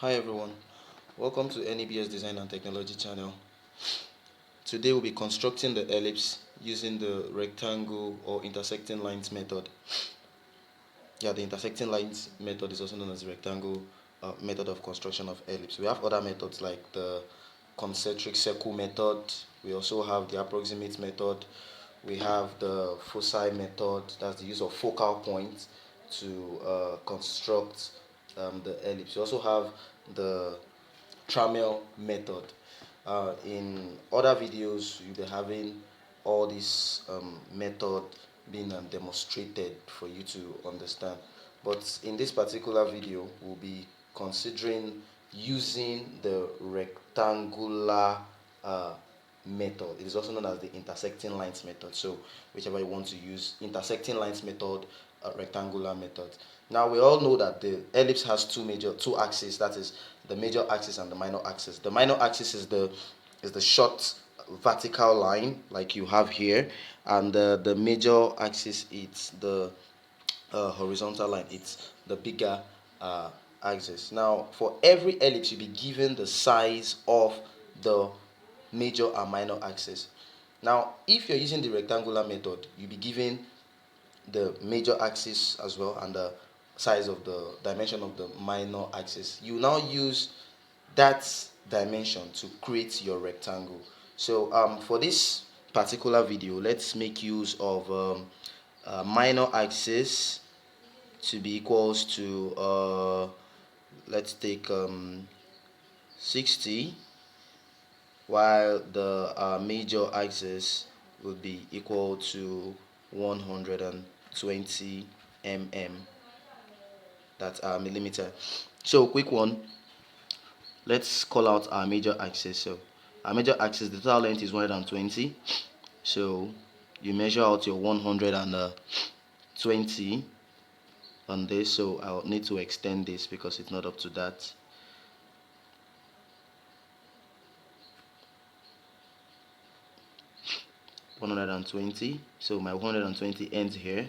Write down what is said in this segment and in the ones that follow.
Hi everyone, welcome to NEBS Design and Technology channel. Today we'll be constructing the ellipse using the rectangle or intersecting lines method. The intersecting lines method is also known as the rectangle method of construction of ellipse. We have other methods like the concentric circle method. We also have the approximate method. We have the foci method, that's the use of focal points to construct the ellipse. We also have the Trammell method. In other videos, you'll be having all this method being demonstrated for you to understand. But in this particular video, we'll be considering using the rectangular method. It is also known as the intersecting lines method. So whichever you want to use, intersecting lines method, rectangular method. Now we all know that the ellipse has two axes. That is the major axis and the minor axis. The minor axis is the short vertical line like you have here, and the major axis is the horizontal line. It's the bigger axis. Now for every ellipse you'll be given the size of the major and minor axis. Now if you're using the rectangular method, you'll be given the major axis as well and the size of the dimension of the minor axis. You now use that dimension to create your rectangle. So for this particular video, let's make use of minor axis to be equals to let's take 60, while the major axis would be equal to 120 mm, that's millimeter. So quick one, let's call out our major axis. So our major axis, the total length is 120. So you measure out your 120 on this. So I'll need to extend this because it's not up to that. $120. So my 120 ends here,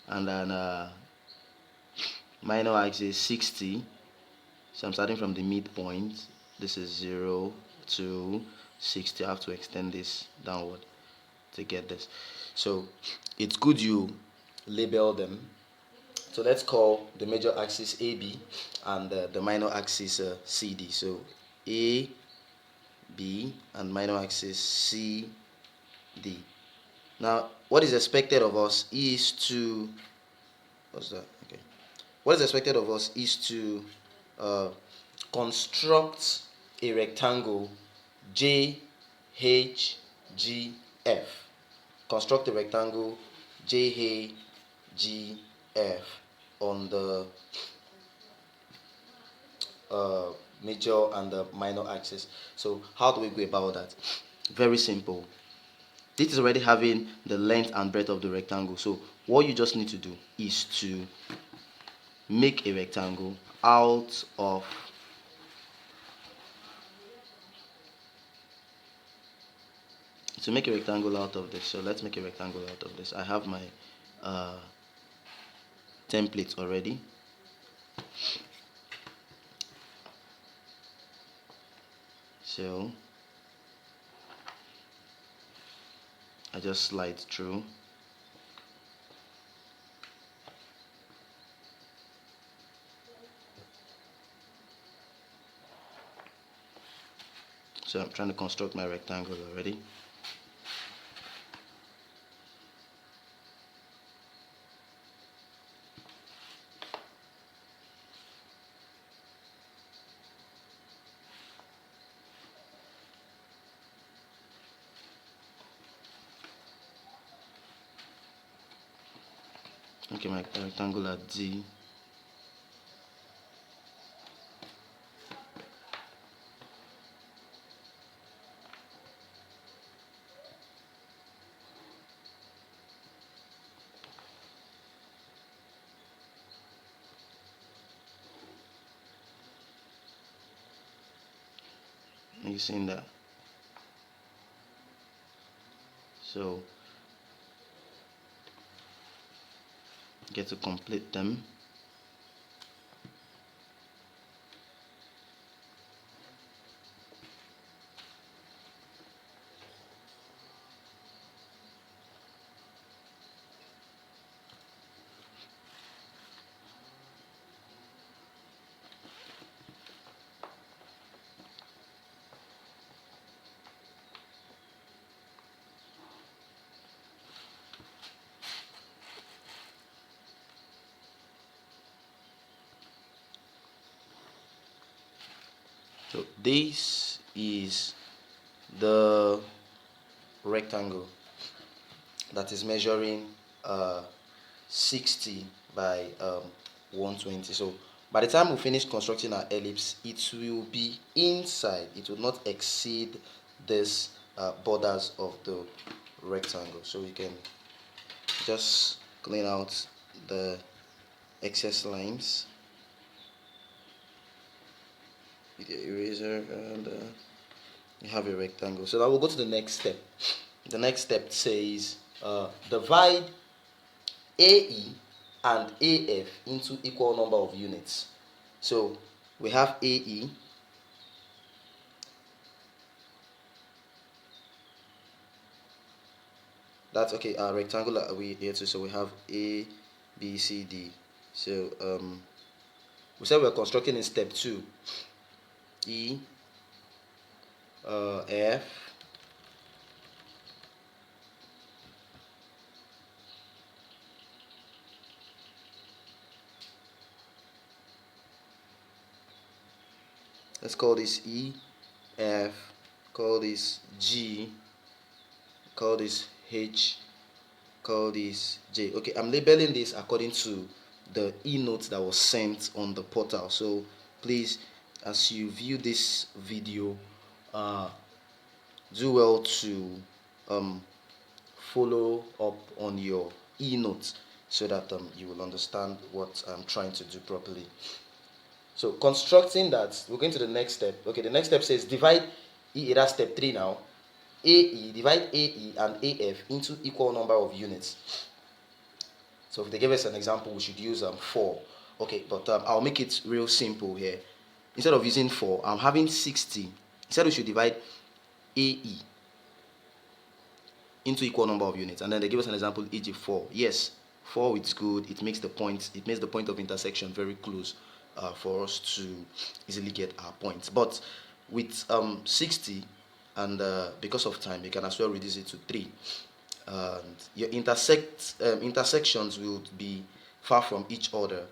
and then minor axis 60. So I'm starting from the midpoint. This is 0 to 60. I have to extend this downward to get this. So it's good you label them. So let's call the major axis AB and the minor axis CD. So A, B, and minor axis C, D. Now what is expected of us is to what is expected of us is to construct a rectangle JHGF. Construct a rectangle JHGF on the major and the minor axis. So how do we go about that? Very simple. This is already having the length and breadth of the rectangle. So what you just need to do is to make a rectangle out of this. So let's make a rectangle out of this. I have my template already. So I just slide through. So I'm trying to construct my rectangle already. Okay, my rectangle at D. Are you seeing that? So get to complete them. So this is the rectangle that is measuring 60 by 120. So by the time we finish constructing our ellipse, it will be inside, it will not exceed this borders of the rectangle. So we can just clean out the excess lines with the eraser, and you have a rectangle. So now we'll go to the next step. The next step says divide AE and AF into equal number of units. So we have AE, that's okay, our rectangular we here too, so we have A, B, C, D. So we said we're constructing in step 2. E, F, let's call this E, F, call this G, call this H, call this J. Okay, I'm labeling this according to the e-note that was sent on the portal. So please, as you view this video, do well to follow up on your e-note so that you will understand what I'm trying to do properly. So constructing that, we're going to the next step. Okay, the next step says divide EE, that's step 3 now. AE, divide AE and AF into equal number of units. So if they give us an example, we should use 4. Okay, but I'll make it real simple here. Instead of using 4, I'm having 60. Instead, we should divide AE into equal number of units. And then they give us an example, e.g. 4. Yes, 4 is good. It makes the point of intersection very close for us to easily get our points. But with 60, and because of time, you can as well reduce it to 3. And your intersections will be far from each other,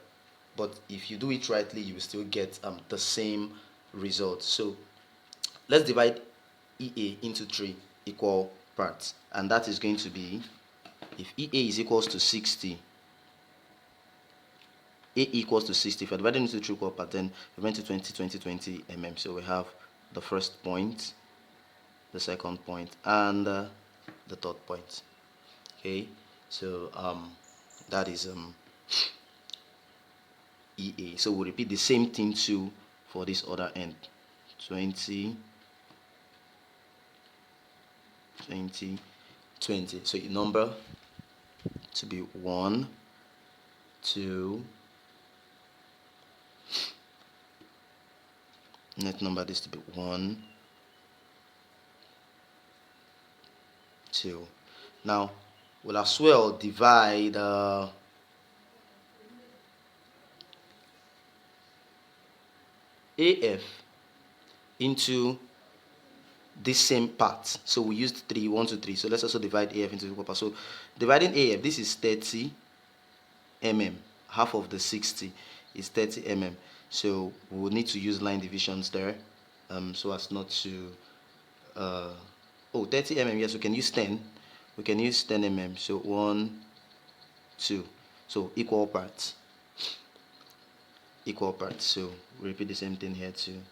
but if you do it rightly, you will still get the same result. So let's divide EA into 3 equal parts, and that is going to be, if EA is equals to 60, A equals to 60, if you're dividing into 3 equal parts, then we went to 20, 20, 20 mm. So we have the first point, the second point, and the third point. Okay, so that is EA. So we'll repeat the same thing too for this other end. 20, 20, 20. So your number to be 1, 2. Net number this to be 1, 2. Now we'll as well divide AF into this same part. So we used 3, 1, 2, 3. So let's also divide AF into equal parts. So dividing AF, this is 30 mm. Half of the 60 is 30 mm. So we will need to use line divisions there, so as not to 30 mm. Yes, we can use 10. We can use 10 mm. So 1, 2. So equal parts. Equal parts. So we repeat the same thing here too.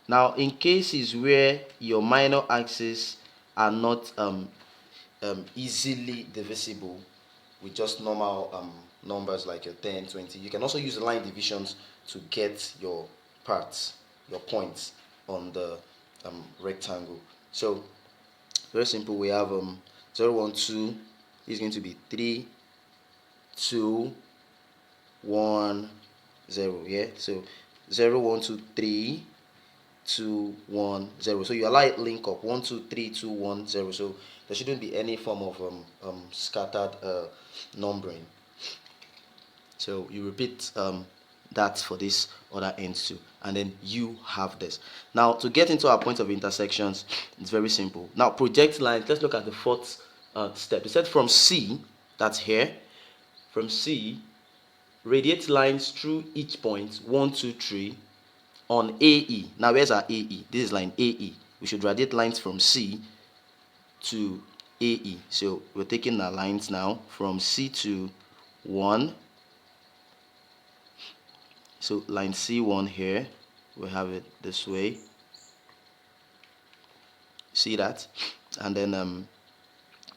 Now, in cases where your minor axes are not easily divisible with just normal numbers like your 10, 20, you can also use line divisions to get your parts, your points on the rectangle. So very simple. We have 0, 1, 2 is going to be 3, 2, 1, 0. Yeah, so 0, 1, 2, 3, 2, 1, 0. So you allow it link up 1, 2, 3, 2, 1, 0. So there shouldn't be any form of scattered numbering. So you repeat that for this other end too, and then you have this. Now to get into our point of intersections, it's very simple. Now project lines. Let's look at the fourth step. It said from C, that's here, from C, radiate lines through each point 1, 2, 3 on AE. Now where's our AE? This is line AE. We should radiate lines from C to AE. So we're taking our lines now from C to 1. So line C1 here, we have it this way. See that? And then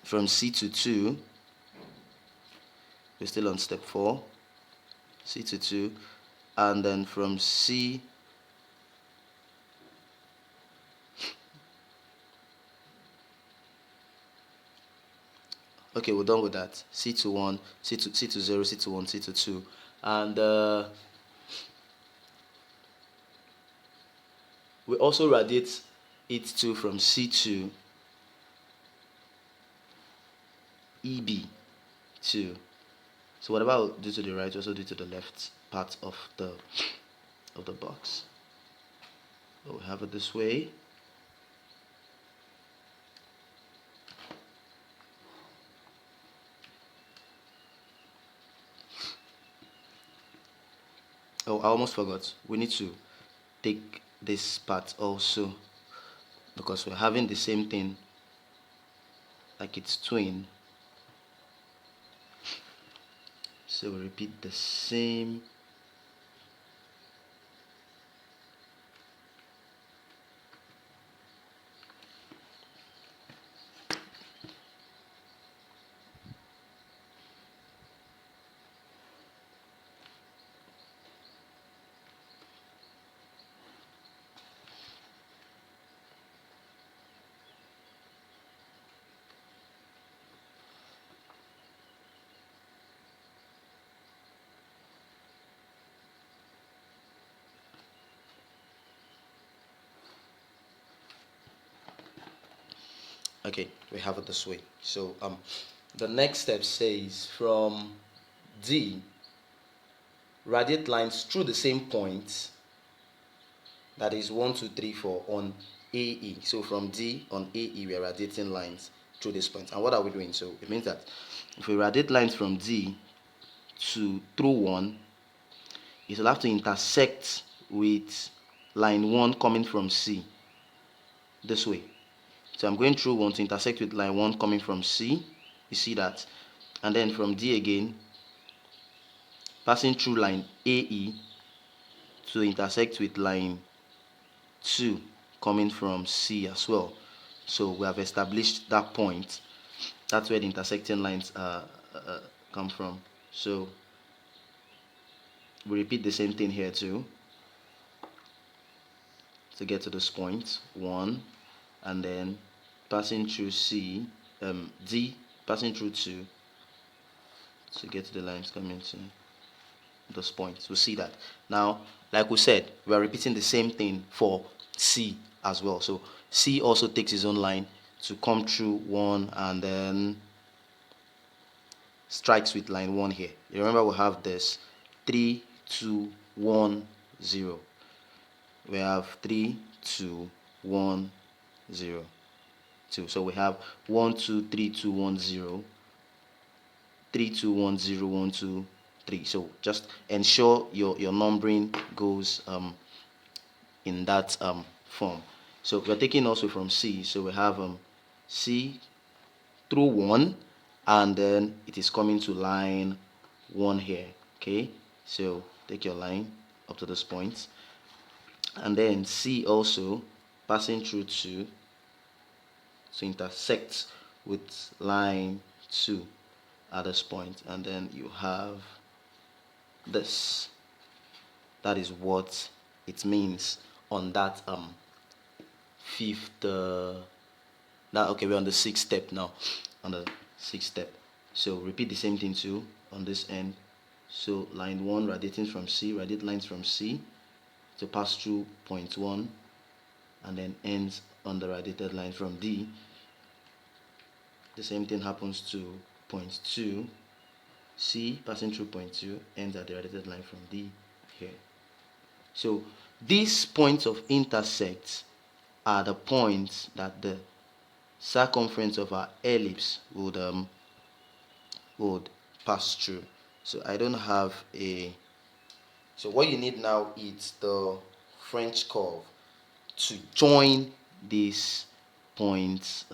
from C to 2, we're still on step 4. C to 2, and then from C okay, we're done with that. C to 1, C to 0, C to 1, C to 2, and we also radiate it to from C to EB 2. So whatever I'll do to the right, also do to the left part of the box. So we have it this way. Oh, I almost forgot. We need to take this part also, because we're having the same thing like its twin. So we repeat the same. Okay, we have it this way. So the next step says from D, radiate lines through the same point, that is 1, 2, 3, 4 on AE. So from D on AE, we are radiating lines through this point. And what are we doing? So it means that if we radiate lines from D to through 1, it will have to intersect with line 1 coming from C this way. So I'm going through 1 to intersect with line 1 coming from C. You see that? And then from D again, passing through line AE to intersect with line 2 coming from C as well. So we have established that point. That's where the intersecting lines come from. So we repeat the same thing here too to get to this point. 1, and then passing through C, D, passing through 2 to get to the lines coming to those points. We'll see that. Now, like we said, we are repeating the same thing for C as well. So C also takes his own line to come through 1 and then strikes with line 1 here. You remember we have this 3, 2, 1, 0. We have 3, 2, 1, 0, 2. So we have 1, 2, 3, 2, 1, 0. 3, 2, 1, 0, 1, 2, 3. So just ensure your numbering goes in that form. So we're taking also from C. So we have C through 1, and then it is coming to line 1 here. Okay, so take your line up to this point, and then C also passing through 2 to intersect with line 2 at this point, and then you have this. That is what it means on that fifth now. Okay, we're on the 6th step now, on the 6th step. So repeat the same thing too on this end. So line 1 radiating from C, radiate lines from C to pass through point 1 and then ends on the radiated line from D. The same thing happens to point 2. C passing through point 2 ends at the radiated line from D here. So these points of intersect are the points that the circumference of our ellipse would pass through. So I don't have a. So what you need now is the French curve to join these points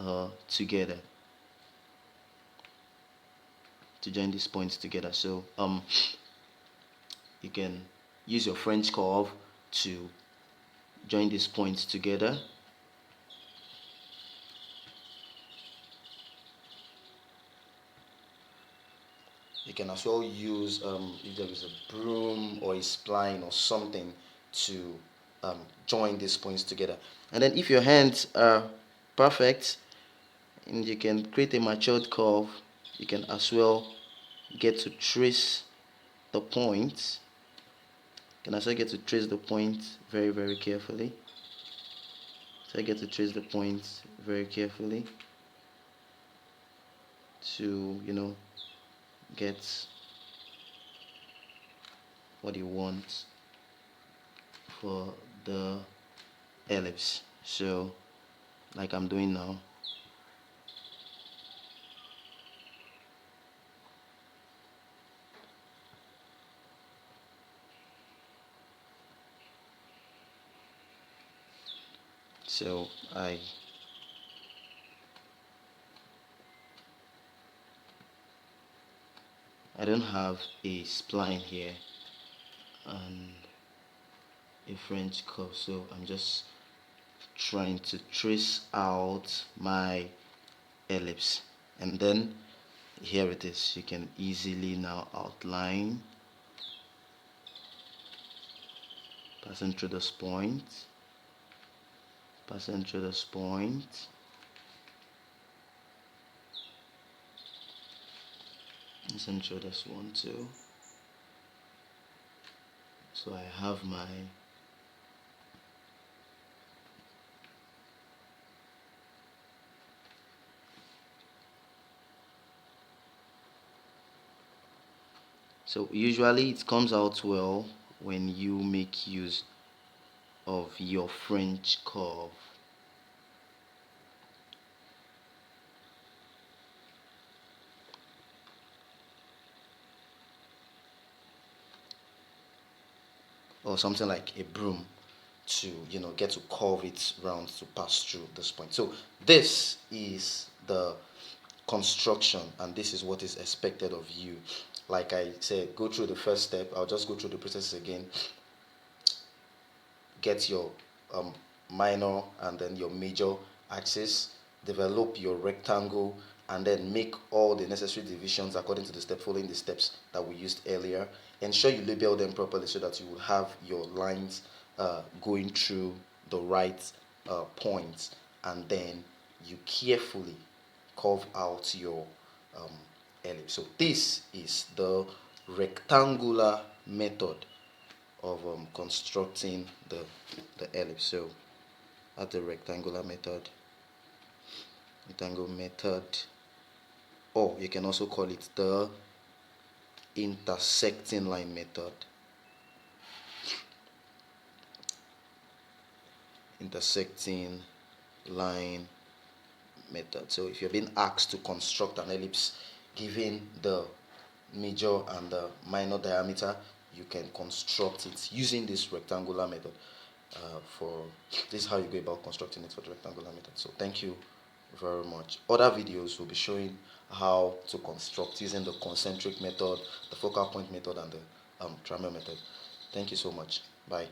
together. So you can use your French curve to join these points together. You can as well use if there is a broom or a spline or something to join these points together. And then if your hands are perfect and you can create a matured curve, you can as well get to trace the points. You can also get to trace the points very carefully. So I get to trace the points very carefully to get what you want for the ellipse. So like I'm doing now. So I don't have a spline here and a French curve, so I'm just trying to trace out my ellipse, and then here it is. You can easily now outline, passing through this point, passing through this point, passing through this one too. So I have my so usually it comes out well when you make use of your French curve. Or something like a broom to get to curve it round to pass through this point. So this is the construction and this is what is expected of you. Like I said, go through the first step. I'll just go through the process again. Get your minor and then your major axis, develop your rectangle, and then make all the necessary divisions according to the step, following the steps that we used earlier. Ensure you label them properly so that you will have your lines going through the right points, and then you carefully curve out your ellipse. So this is the rectangular method of constructing the ellipse. So that's the rectangular method, or you can also call it the intersecting line method. Intersecting line method. So if you're being asked to construct an ellipse given the major and the minor diameter, you can construct it using this rectangular method. This is how you go about constructing it for the rectangular method. So thank you very much. Other videos will be showing how to construct using the concentric method, the focal point method, and the triangle method. Thank you so much. Bye.